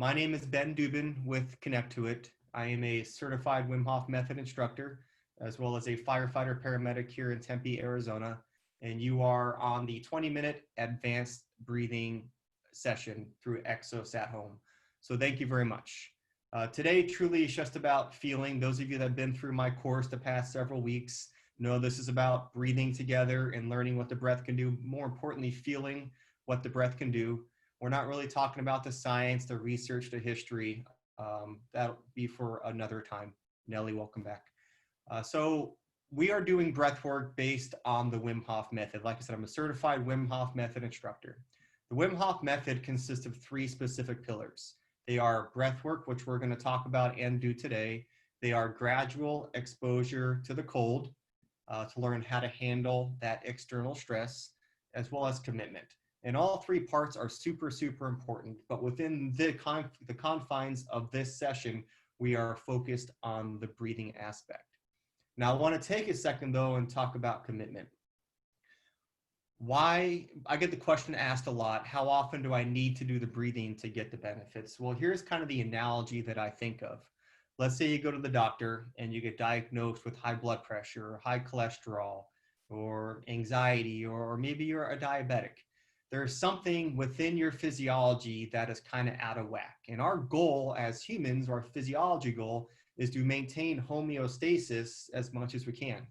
My name is Ben Dubin with Connect to It. I am a certified Wim Hof Method instructor, as well as a firefighter paramedic here in Tempe, Arizona. And you are on the 20-minute advanced breathing session through Exos at home. So thank you very much. Today truly is just about feeling. Those of you that have been through my course the past several weeks know this is about breathing together and learning what the breath can do. More importantly, feeling what the breath can do. We're not really talking about the science, the research, the history. That'll be for another time. Nellie, welcome back. So we are doing breath work based on the Wim Hof Method. Like I said, I'm a certified Wim Hof Method instructor. The Wim Hof Method consists of three specific pillars. They are breath work, which we're going to talk about and do today. They are gradual exposure to the cold to learn how to handle that external stress, as well as commitment. And all three parts are super, super important. But within the confines of this session, we are focused on the breathing aspect. Now, I want to take a second, though, and talk about commitment. Why? I get the question asked a lot, how often do I need to do the breathing to get the benefits? Well, here's kind of the analogy that I think of. Let's say you go to the doctor and you get diagnosed with high blood pressure or high cholesterol or anxiety, or maybe you're a diabetic. There's something within your physiology that is kind of out of whack. And our goal as humans, our physiology goal, is to maintain homeostasis as much as we can.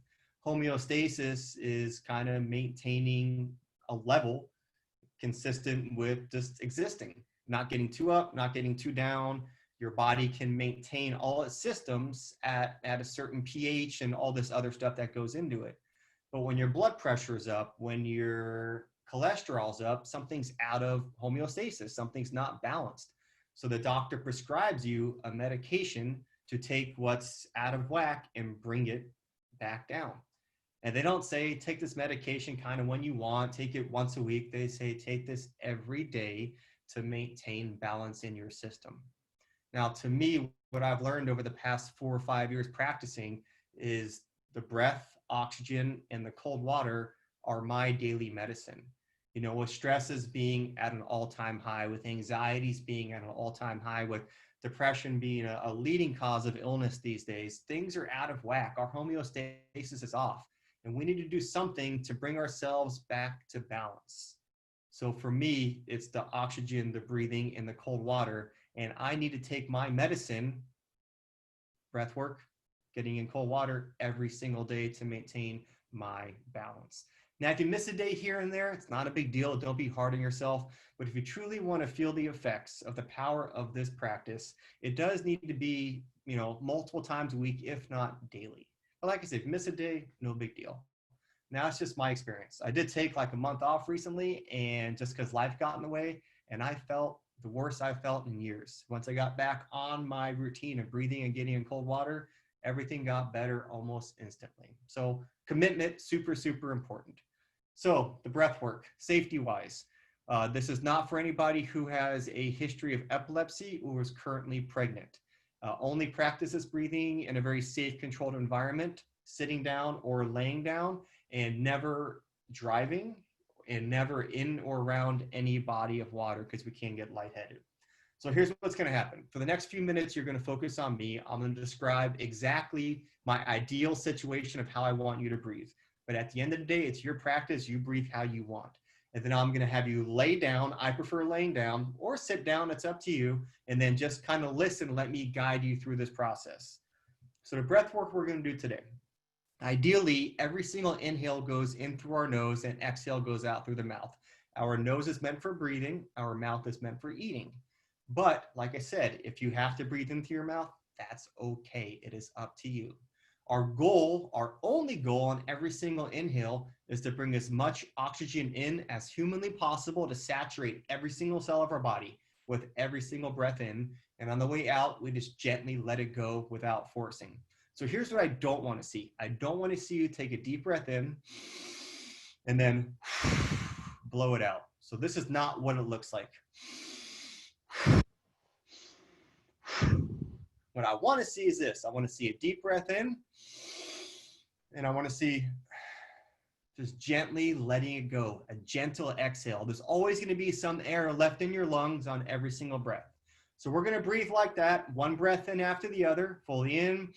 Homeostasis is kind of maintaining a level consistent with just existing, not getting too up, not getting too down. Your body can maintain all its systems at a certain pH and all this other stuff that goes into it. But when your blood pressure is up, when your cholesterol's up, something's out of homeostasis, something's not balanced. So the doctor prescribes you a medication to take what's out of whack and bring it back down. And they don't say, take this medication kind of when you want, take it once a week. They say, take this every day to maintain balance in your system. Now, to me, what I've learned over the past 4 or 5 years practicing is the breath, oxygen, and the cold water are my daily medicine. You know, with stresses being at an all-time high, with anxieties being at an all-time high, with depression being a leading cause of illness these days, things are out of whack. Our homeostasis is off, and we need to do something to bring ourselves back to balance. So for me, it's the oxygen, the breathing, and the cold water, and I need to take my medicine, breath work, getting in cold water every single day to maintain my balance. Now, if you miss a day here and there, it's not a big deal. Don't be hard on yourself. But if you truly want to feel the effects of the power of this practice, it does need to be, multiple times a week, if not daily. But like I said, if you miss a day, no big deal. Now, it's just my experience. I did take like a month off recently, and just because life got in the way, and I felt the worst I've felt in years. Once I got back on my routine of breathing and getting in cold water, everything got better almost instantly. So commitment, super, super important. So the breath work, safety-wise, this is not for anybody who has a history of epilepsy or is currently pregnant. Only practice this breathing in a very safe, controlled environment, sitting down or laying down, and never driving, and never in or around any body of water because we can get lightheaded. So here's what's going to happen. For the next few minutes, you're going to focus on me. I'm going to describe exactly my ideal situation of how I want you to breathe. But at the end of the day, it's your practice. You breathe how you want. And then I'm going to have you lay down. I prefer laying down, or sit down. It's up to you. And then just kind of listen. Let me guide you through this process. So the breath work we're going to do today. Ideally, every single inhale goes in through our nose and exhale goes out through the mouth. Our nose is meant for breathing. Our mouth is meant for eating. But like I said, if you have to breathe into your mouth, that's okay. It is up to you. Our goal, our only goal on every single inhale is to bring as much oxygen in as humanly possible to saturate every single cell of our body with every single breath in. And on the way out, we just gently let it go without forcing. So here's what I don't want to see. I don't want to see you take a deep breath in and then blow it out. So this is not what it looks like. What I want to see is this. I want to see a deep breath in, and I want to see just gently letting it go, a gentle exhale. There's always going to be some air left in your lungs on every single breath. So we're going to breathe like that, one breath in after the other, fully in.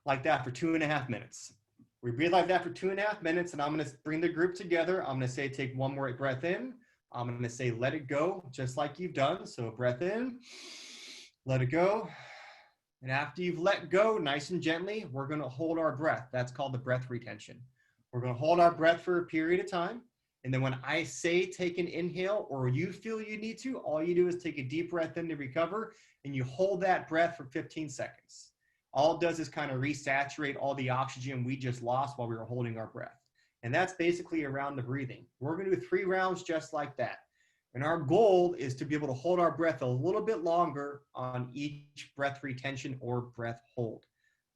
Like that for 2.5 minutes. We breathe like that for 2.5 minutes, and I'm going to bring the group together. I'm going to say, take one more breath in. I'm going to say, let it go, just like you've done. So breath in, let it go. And after you've let go, nice and gently, we're going to hold our breath. That's called the breath retention. We're going to hold our breath for a period of time. And then when I say take an inhale, or you feel you need to, all you do is take a deep breath in to recover, and you hold that breath for 15 seconds. All it does is kind of resaturate all the oxygen we just lost while we were holding our breath. And that's basically around the breathing. We're going to do 3 rounds just like that. And our goal is to be able to hold our breath a little bit longer on each breath retention or breath hold.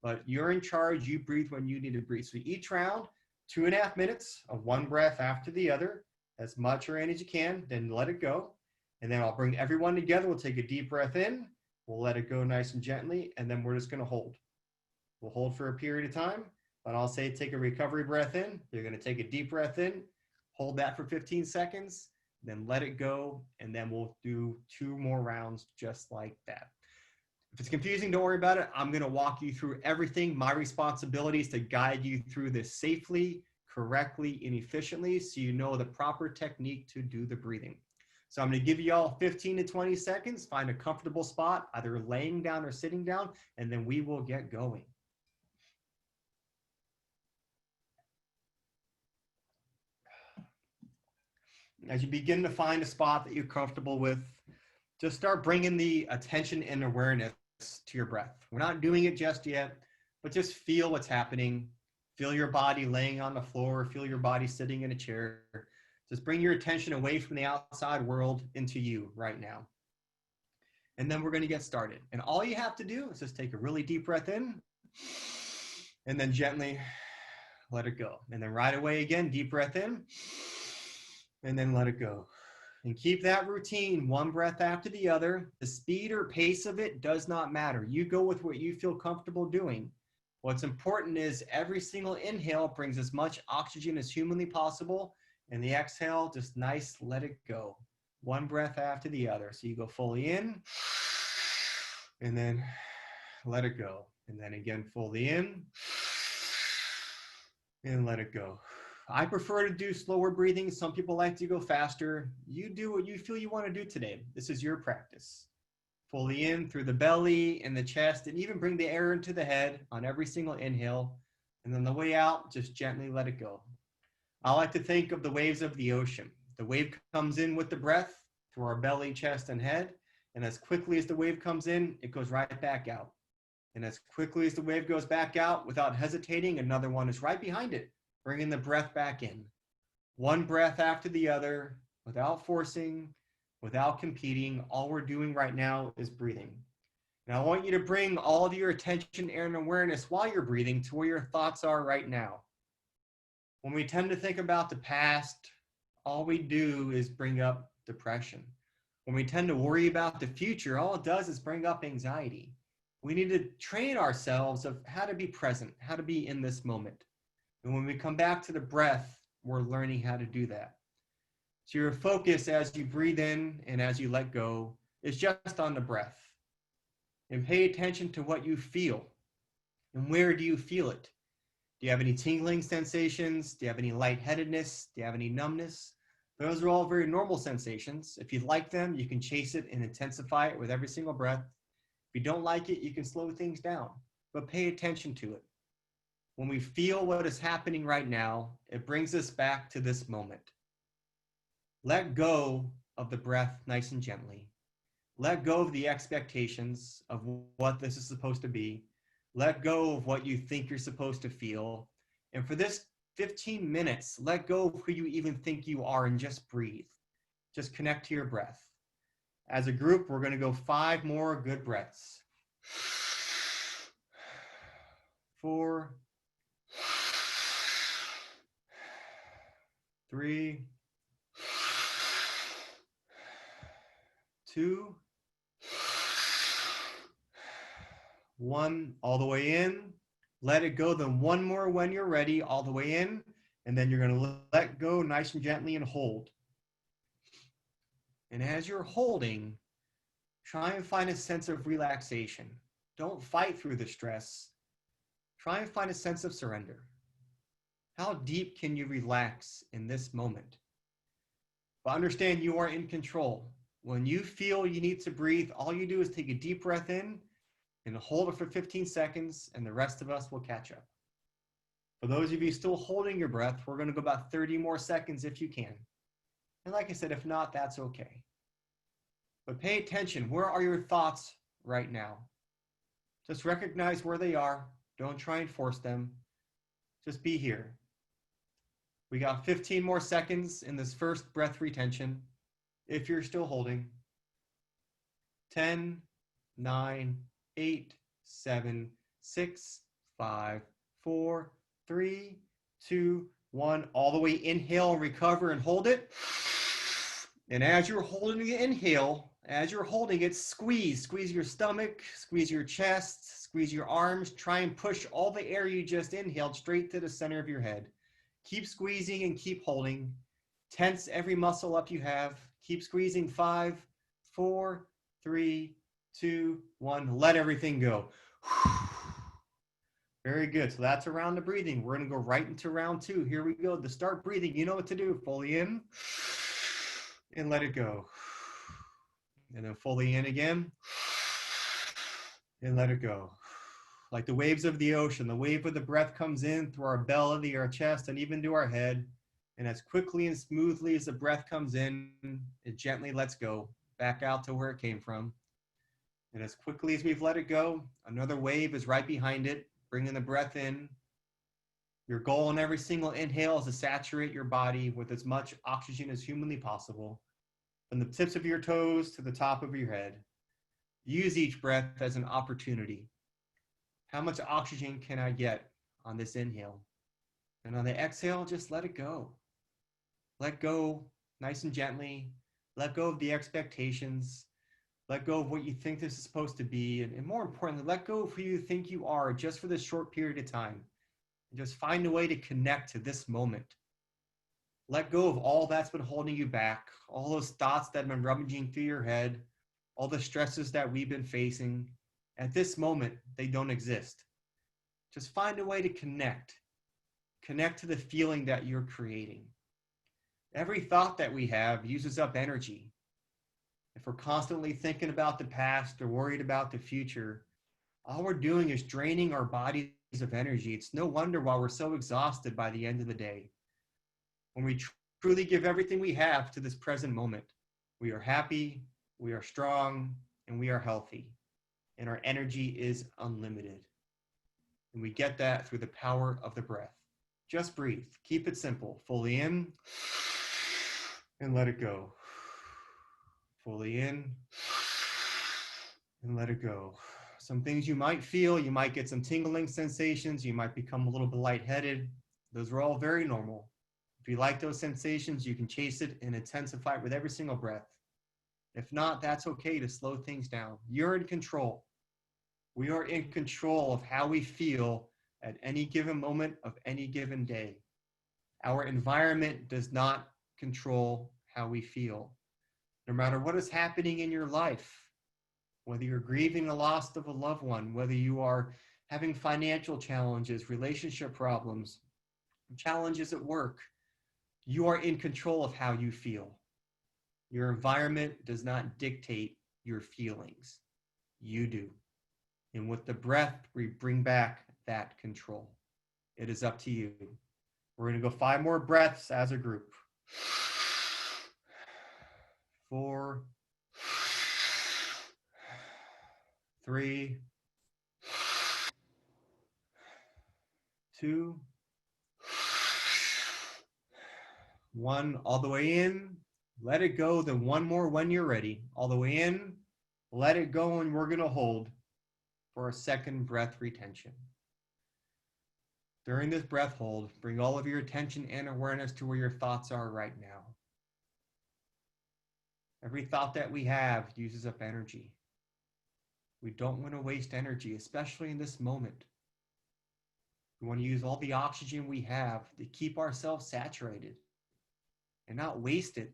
But you're in charge. You breathe when you need to breathe. So each round, 2.5 minutes of one breath after the other, as much or any as you can, then let it go. And then I'll bring everyone together. We'll take a deep breath in. We'll let it go nice and gently, and then we're just going to hold. We'll hold for a period of time, but I'll say take a recovery breath in. You're going to take a deep breath in, hold that for 15 seconds, then let it go, and then we'll do 2 more rounds just like that. If it's confusing, don't worry about it. I'm going to walk you through everything. My responsibility is to guide you through this safely, correctly, and efficiently so you know the proper technique to do the breathing. So I'm going to give you all 15 to 20 seconds. Find a comfortable spot, either laying down or sitting down, and then we will get going. As you begin to find a spot that you're comfortable with, just start bringing the attention and awareness to your breath. We're not doing it just yet, but just feel what's happening. Feel your body laying on the floor, feel your body sitting in a chair. Just bring your attention away from the outside world into you right now. And then we're going to get started. And all you have to do is just take a really deep breath in and then gently let it go. And then right away again, deep breath in and then let it go. And keep that routine, one breath after the other. The speed or pace of it does not matter. You go with what you feel comfortable doing. What's important is every single inhale brings as much oxygen as humanly possible. And the exhale, just nice, let it go. One breath after the other. So you go fully in, and then let it go. And then again, fully in, and let it go. I prefer to do slower breathing. Some people like to go faster. You do what you feel you want to do today. This is your practice. Fully in through the belly and the chest, and even bring the air into the head on every single inhale. And then the way out, just gently let it go. I like to think of the waves of the ocean. The wave comes in with the breath through our belly, chest, and head. And as quickly as the wave comes in, it goes right back out. And as quickly as the wave goes back out, without hesitating, another one is right behind it, bringing the breath back in. One breath after the other, without forcing, without competing. All we're doing right now is breathing. And I want you to bring all of your attention and awareness while you're breathing to where your thoughts are right now. When we tend to think about the past, all we do is bring up depression. When we tend to worry about the future, all it does is bring up anxiety. We need to train ourselves of how to be present, how to be in this moment. And when we come back to the breath, we're learning how to do that. So your focus as you breathe in and as you let go is just on the breath. And pay attention to what you feel. And where do you feel it? Do you have any tingling sensations? Do you have any lightheadedness? Do you have any numbness? Those are all very normal sensations. If you like them, you can chase it and intensify it with every single breath. If you don't like it, you can slow things down, but pay attention to it. When we feel what is happening right now, it brings us back to this moment. Let go of the breath nice and gently. Let go of the expectations of what this is supposed to be. Let go of what you think you're supposed to feel. And for this 15 minutes, let go of who you even think you are and just breathe. Just connect to your breath. As a group, we're going to go 5 more good breaths. 4, 3, 2, 1, all the way in. Let it go. Then one more when you're ready, all the way in. And then you're going to let go nice and gently and hold. And as you're holding, try and find a sense of relaxation. Don't fight through the stress. Try and find a sense of surrender. How deep can you relax in this moment? But understand you are in control. When you feel you need to breathe, all you do is take a deep breath in and hold it for 15 seconds, and the rest of us will catch up. For those of you still holding your breath, we're going to go about 30 more seconds if you can. And like I said, if not, that's okay. But pay attention. Where are your thoughts right now? Just recognize where they are. Don't try and force them. Just be here. We got 15 more seconds in this first breath retention. If you're still holding. 10, 9, 8, 7, 6, 5, 4, 3, 2, 1. All the way inhale and recover and hold it. And as you're holding the inhale, as you're holding it, squeeze your stomach, squeeze your chest, squeeze your arms. Try and push all the air you just inhaled straight to the center of your head. Keep squeezing and keep holding. Tense every muscle up you have. Keep squeezing. 5, 4, 3, 2, 1. Let everything go. Very good. So that's a round of breathing. We're going to go right into round 2. Here we go. To start breathing, you know what to do. Fully in and let it go. And then fully in again and let it go. Like the waves of the ocean, the wave of the breath comes in through our belly, our chest, and even to our head. And as quickly and smoothly as the breath comes in, it gently lets go back out to where it came from. And as quickly as we've let it go, another wave is right behind it, bringing the breath in. Your goal in every single inhale is to saturate your body with as much oxygen as humanly possible, from the tips of your toes to the top of your head. Use each breath as an opportunity. How much oxygen can I get on this inhale? And on the exhale, just let it go. Let go nice and gently. Let go of the expectations. Let go of what you think this is supposed to be. And more importantly, let go of who you think you are just for this short period of time. And just find a way to connect to this moment. Let go of all that's been holding you back, all those thoughts that have been rummaging through your head, all the stresses that we've been facing. At this moment, they don't exist. Just find a way to connect. Connect to the feeling that you're creating. Every thought that we have uses up energy. If we're constantly thinking about the past or worried about the future, all we're doing is draining our bodies of energy. It's no wonder why we're so exhausted by the end of the day. When we truly give everything we have to this present moment, we are happy, we are strong, and we are healthy. And our energy is unlimited. And we get that through the power of the breath. Just breathe. Keep it simple. Fully in and let it go. Fully in and let it go. Some things you might feel, you might get some tingling sensations, you might become a little bit lightheaded. Those are all very normal. If you like those sensations, you can chase it and intensify it with every single breath. If not, that's okay to slow things down. You're in control. We are in control of how we feel at any given moment of any given day. Our environment does not control how we feel. No matter what is happening in your life, whether you're grieving the loss of a loved one, whether you are having financial challenges, relationship problems, challenges at work, you are in control of how you feel. Your environment does not dictate your feelings. You do. And with the breath, we bring back that control. It is up to you. We're going to go 5 more breaths as a group. 4, 3, 2, 1. All the way in. Let it go. Then 1 more when you're ready. All the way in. Let it go, and we're going to hold for a second breath retention. During this breath hold, bring all of your attention and awareness to where your thoughts are right now. Every thought that we have uses up energy. We don't want to waste energy, especially in this moment. We want to use all the oxygen we have to keep ourselves saturated and not waste it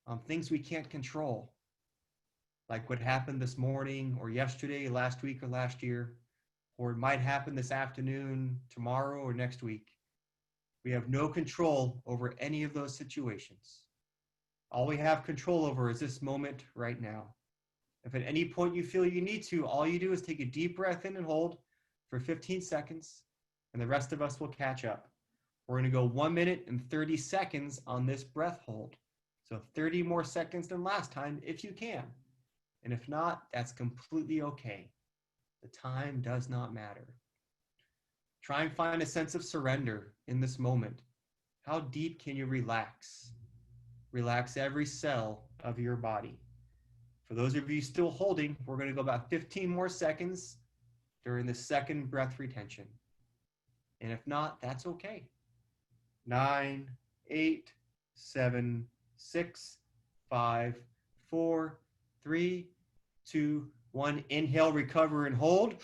on things we can't control, like what happened this morning or yesterday, last week or last year, or it might happen this afternoon, tomorrow, or next week. We have no control over any of those situations. All we have control over is this moment right now. If at any point you feel you need to, all you do is take a deep breath in and hold for 15 seconds, and the rest of us will catch up. We're going to go 1 minute and 30 seconds on this breath hold. So 30 more seconds than last time if you can. And if not, that's completely okay. The time does not matter. Try and find a sense of surrender in this moment. How deep can you relax? Relax every cell of your body. For those of you still holding, we're going to go about 15 more seconds during the second breath retention. And if not, that's okay. 9, 8, 7, 6, 5, 4, 3, 2, 1. Inhale, recover, and hold.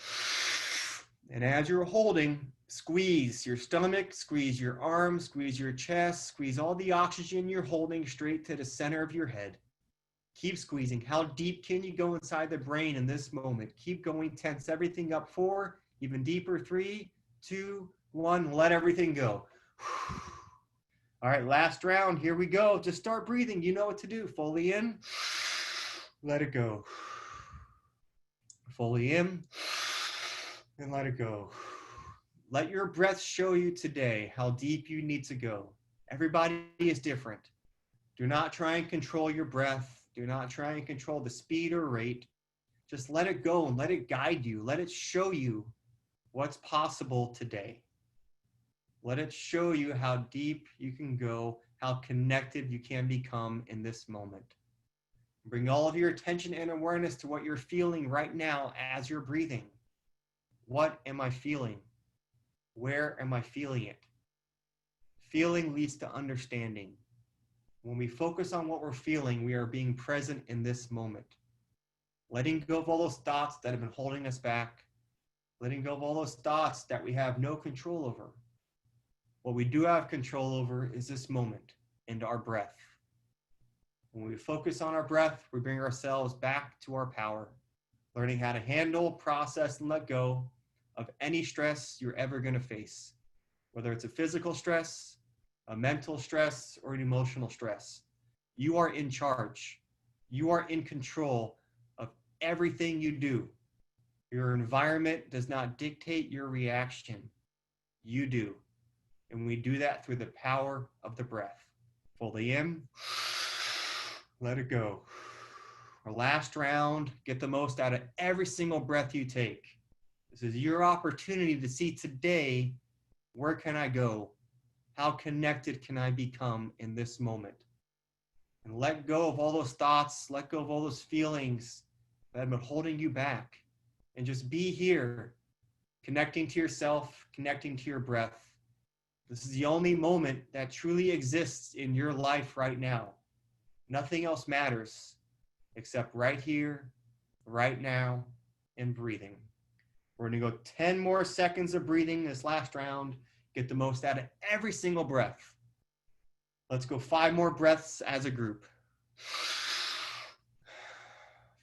And as you're holding, squeeze your stomach, squeeze your arms, squeeze your chest, squeeze all the oxygen you're holding straight to the center of your head. Keep squeezing. How deep can you go inside the brain in this moment? Keep going. Tense everything up. 4, even deeper. 3, 2, 1. Let everything go. All right, last round. Here we go. Just start breathing. You know what to do. Fully in. Let it go. Fully in. And let it go. Let your breath show you today how deep you need to go. Everybody is different. Do not try and control your breath. Do not try and control the speed or rate. Just let it go and let it guide you. Let it show you what's possible today. Let it show you how deep you can go, how connected you can become in this moment. Bring all of your attention and awareness to what you're feeling right now as you're breathing. What am I feeling? Where am I feeling it? Feeling leads to understanding. When we focus on what we're feeling, we are being present in this moment. Letting go of all those thoughts that have been holding us back. Letting go of all those thoughts that we have no control over. What we do have control over is this moment and our breath. When we focus on our breath, we bring ourselves back to our power, learning how to handle, process, and let go of any stress you're ever going to face, whether it's a physical stress, a mental stress, or an emotional stress. You are in charge. You are in control of everything you do. Your environment does not dictate your reaction. You do. And we do that through the power of the breath. Fully in, let it go. Our last round, get the most out of every single breath you take. This is your opportunity to see today, where can I go? How connected can I become in this moment? And let go of all those thoughts, let go of all those feelings that have been holding you back. And just be here, connecting to yourself, connecting to your breath. This is the only moment that truly exists in your life right now. Nothing else matters except right here, right now, and breathing. We're going to go 10 more seconds of breathing this last round. Get the most out of every single breath. Let's go 5 more breaths as a group.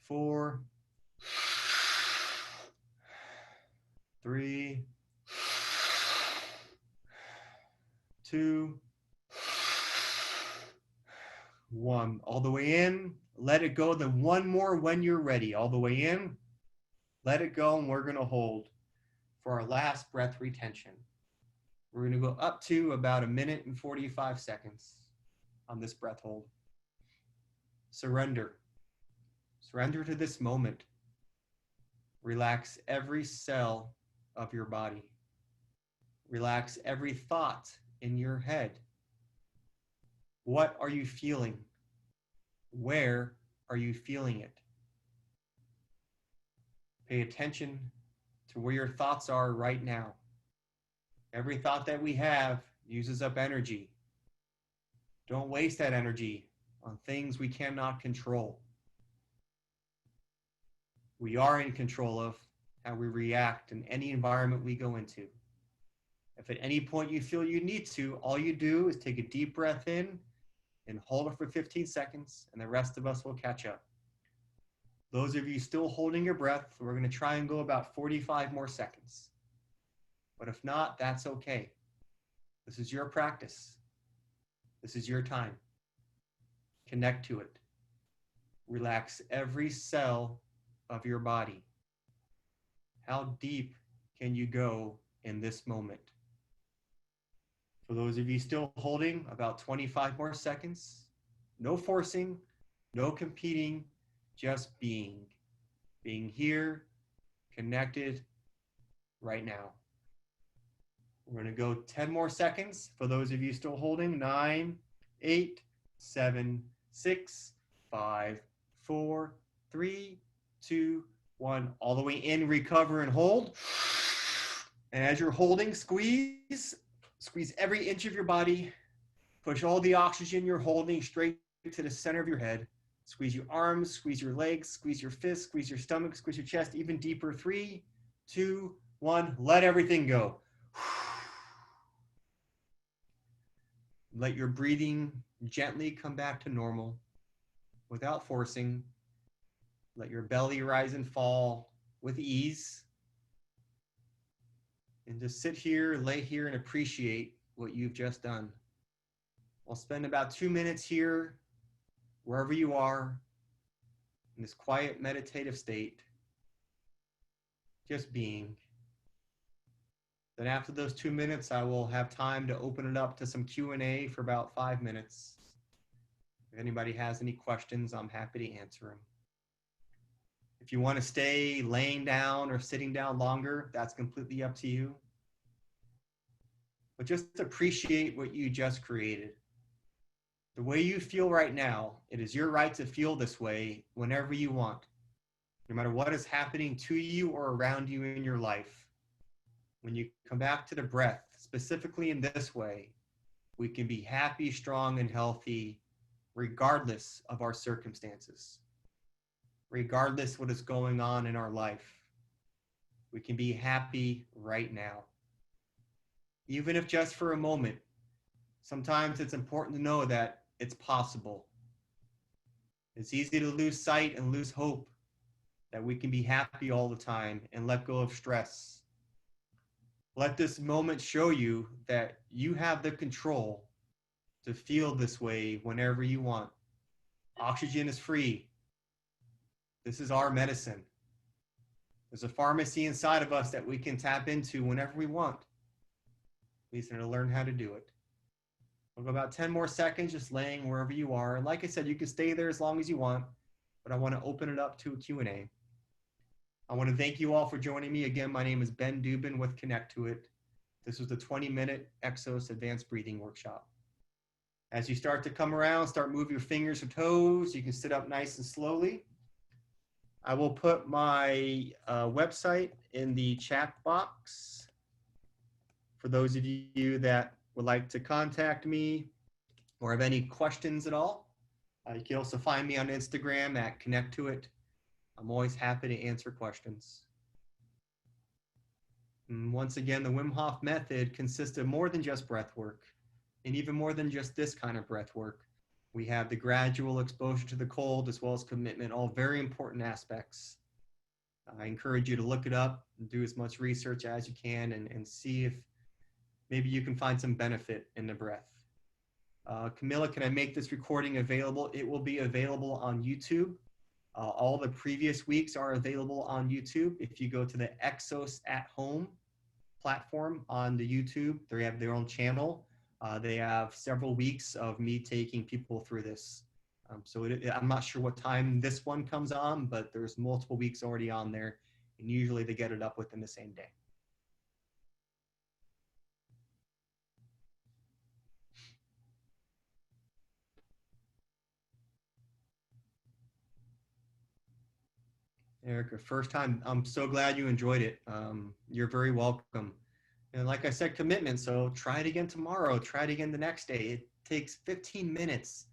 4, 3, 2, 1. All the way in. Let it go. Then 1 more when you're ready. All the way in. Let it go, and we're going to hold for our last breath retention. We're going to go up to about 1 minute and 45 seconds on this breath hold. Surrender. Surrender to this moment. Relax every cell of your body. Relax every thought in your head. What are you feeling? Where are you feeling it? Pay attention to where your thoughts are right now. Every thought that we have uses up energy. Don't waste that energy on things we cannot control. We are in control of how we react in any environment we go into. If at any point you feel you need to, all you do is take a deep breath in and hold it for 15 seconds, and the rest of us will catch up. Those of you still holding your breath, we're going to try and go about 45 more seconds. But if not, that's okay. This is your practice. This is your time. Connect to it. Relax every cell of your body. How deep can you go in this moment? For those of you still holding, about 25 more seconds. No forcing, no competing, just being. Being here, connected, right now. We're going to go 10 more seconds. For those of you still holding, 9, 8, 7, 6, 5, 4, 3, 2, 1. All the way in, recover and hold. And as you're holding, squeeze every inch of your body. Push all the oxygen you're holding straight to the center of your head. Squeeze your arms, squeeze your legs, squeeze your fists, squeeze your stomach, squeeze your chest, even deeper. 3, 2, 1. Let everything go. Let your breathing gently come back to normal without forcing. Let your belly rise and fall with ease. And just sit here, lay here, and appreciate what you've just done. I'll spend about 2 minutes here, wherever you are, in this quiet meditative state, just being. Then after those 2 minutes, I will have time to open it up to some Q&A for about 5 minutes. If anybody has any questions, I'm happy to answer them. If you want to stay laying down or sitting down longer, that's completely up to you. But just appreciate what you just created. The way you feel right now, it is your right to feel this way whenever you want, no matter what is happening to you or around you in your life. When you come back to the breath, specifically in this way, we can be happy, strong, and healthy regardless of our circumstances, regardless what is going on in our life. We can be happy right now. Even if just for a moment. Sometimes it's important to know that it's possible. It's easy to lose sight and lose hope that we can be happy all the time and let go of stress. Let this moment show you that you have the control to feel this way whenever you want. Oxygen is free. This is our medicine. There's a pharmacy inside of us that we can tap into whenever we want. We just need to learn how to do it. We'll go about 10 more seconds just laying wherever you are. And like I said, you can stay there as long as you want, but I want to open it up to a Q&A. I want to thank you all for joining me. Again, my name is Ben Dubin with Connect to It. This was the 20-minute Exos Advanced Breathing Workshop. As you start to come around, start moving your fingers or toes. You can sit up nice and slowly. I will put my website in the chat box for those of you that would like to contact me or have any questions at all. You can also find me on Instagram at Connect to It. I'm always happy to answer questions. And once again, the Wim Hof Method consists of more than just breath work, and even more than just this kind of breath work. We have the gradual exposure to the cold as well as commitment, all very important aspects. I encourage you to look it up and do as much research as you can and see if maybe you can find some benefit in the breath. Camilla, can I make this recording available? It will be available on YouTube. All the previous weeks are available on YouTube. If you go to the Exos at Home platform on the YouTube, they have their own channel. They have several weeks of me taking people through this. I'm not sure what time this one comes on, but there's multiple weeks already on there, and usually they get it up within the same day. Erica, first time. I'm so glad you enjoyed it. You're very welcome. And like I said, commitment. So try it again tomorrow. Try it again the next day. It takes 15 minutes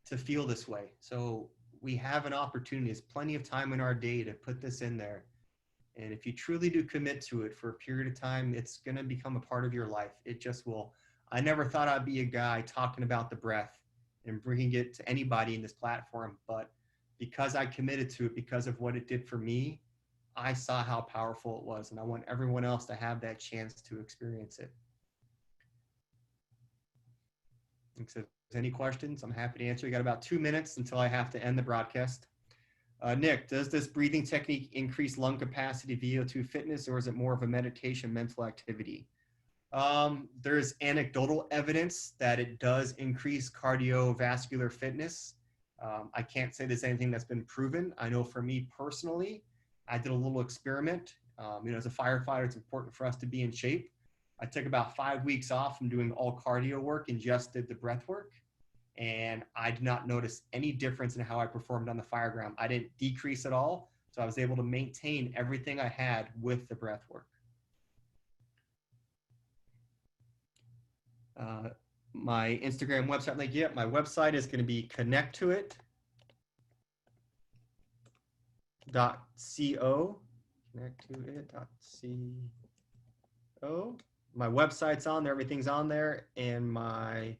to feel this way. So we have an opportunity. There's plenty of time in our day to put this in there. And if you truly do commit to it for a period of time, it's going to become a part of your life. It just will. I never thought I'd be a guy talking about the breath and bringing it to anybody in this platform. But because I committed to it, because of what it did for me, I saw how powerful it was, and I want everyone else to have that chance to experience it. So if there's any questions, I'm happy to answer. You got about 2 minutes until I have to end the broadcast. Nick, does this breathing technique increase lung capacity VO2 fitness, or is it more of a meditation mental activity? There's anecdotal evidence that it does increase cardiovascular fitness. I can't say there's anything that's been proven. I know for me personally, I did a little experiment. As a firefighter, it's important for us to be in shape. I took about 5 weeks off from doing all cardio work and just did the breath work. And I did not notice any difference in how I performed on the fire ground. I didn't decrease at all. So I was able to maintain everything I had with the breath work. My Instagram website link, my website is going to be connecttoit.co. Connecttoit.co. My website's on there, everything's on there, and my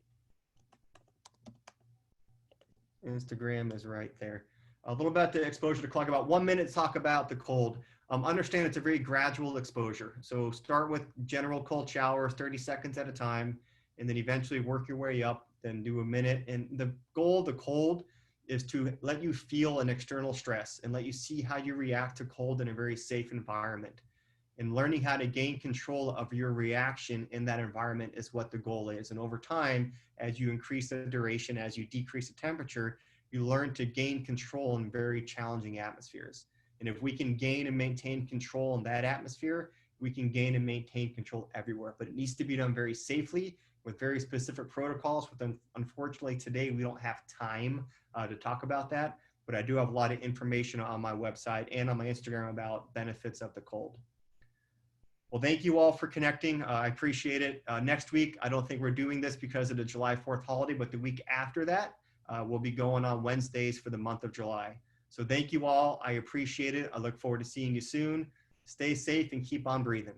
Instagram is right there. A little bit the exposure to clock, about 1 minute to talk about the cold. Understand it's a very gradual exposure. So start with general cold showers, 30 seconds at a time, and then eventually work your way up, then do a minute. And the goal of the cold is to let you feel an external stress and let you see how you react to cold in a very safe environment. And learning how to gain control of your reaction in that environment is what the goal is. And over time, as you increase the duration, as you decrease the temperature, you learn to gain control in very challenging atmospheres. And if we can gain and maintain control in that atmosphere, we can gain and maintain control everywhere. But it needs to be done very safely with very specific protocols. But unfortunately, today we don't have time to talk about that. But I do have a lot of information on my website and on my Instagram about benefits of the cold. Well, thank you all for connecting. I appreciate it. Next week, I don't think we're doing this because of the July 4th holiday, but the week after that, we'll be going on Wednesdays for the month of July. So thank you all. I appreciate it. I look forward to seeing you soon. Stay safe and keep on breathing.